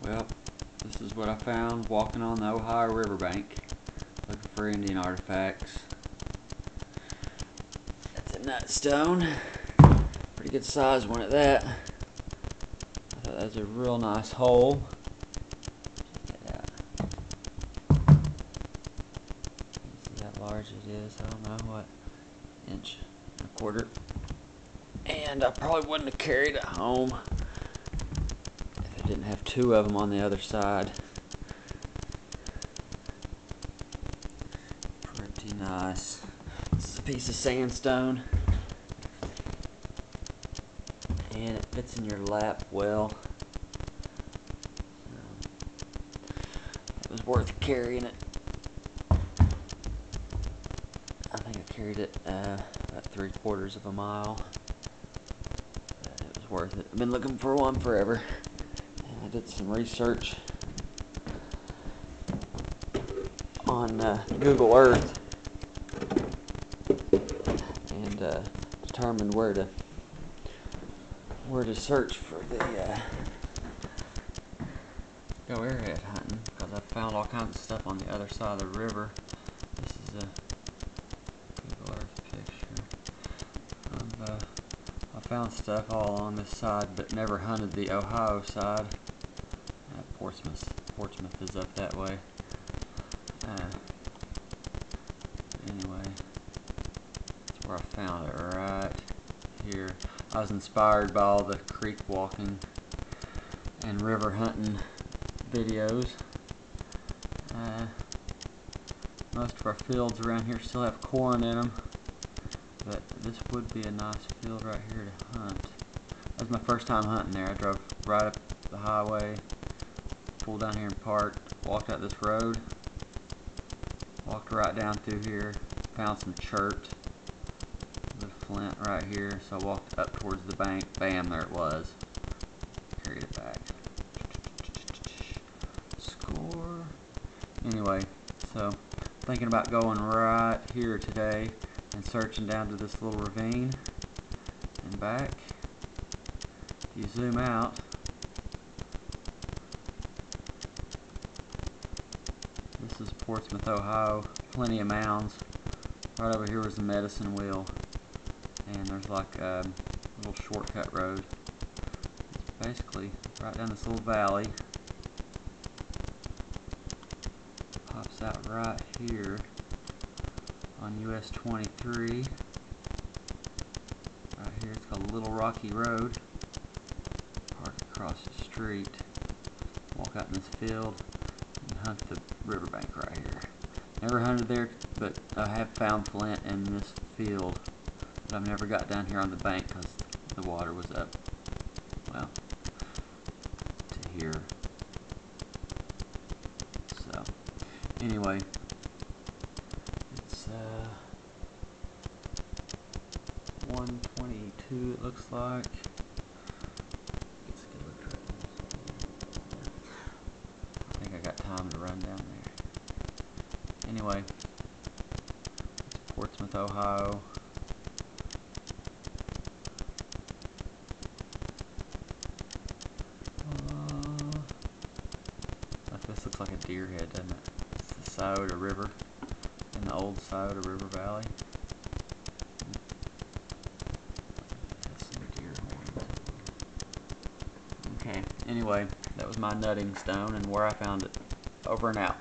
Well, this is what I found walking on the Ohio riverbank, looking for Indian artifacts. That's a nutstone. Pretty good size one at that. I thought that was a real nice hole. Check that out. See how large it is? I don't know what, inch and a quarter. And I probably wouldn't have carried it home if I didn't have two of them on the other side. Pretty nice. This is a piece of sandstone, and it fits in your lap well. It was worth carrying it. I think I carried it about 3/4 of a mile. But it was worth it. I've been looking for one forever. And I did some research on Google Earth and determined where to search for the go arrowhead hunting, because I found all kinds of stuff on the other side of the river. This is a Google Earth picture. I found stuff all on this side, but never hunted the Ohio side. Portsmouth is up that way. Anyway, that's where I found it, right here. I was inspired by all the creek walking and river hunting videos. Most of our fields around here still have corn in them, but this would be a nice field right here to hunt. That was my first time hunting there. I drove right up the highway, pulled down here and parked, walked out this road, walked right down through here, found some chert with flint right here, so I walked up towards the bank, bam, there it was. Carried it back. Score. Anyway, so thinking about going right here today and searching down to this little ravine and back. If you zoom out, this is Portsmouth, Ohio. Plenty of mounds. Right over here was the medicine wheel, and there's like a little shortcut road. It's basically right down this little valley. Pops out right here on US 23. Right here, it's called Little Rocky Road. Park across the street. Walk out in this field and hunt the riverbank right here. Never hunted there, but I have found flint in this field. But I've never got down here on the bank because the water was up, well, to here. So, anyway, it's 1:22 it looks like. Let's get a look at it. I think I got time to run down there. Anyway, it's Portsmouth, Ohio. This looks like a deer head, doesn't it? It's the Scioto River in the old Scioto River Valley. Got some deer horns. Okay, anyway, that was my nutting stone and where I found it. Over and out.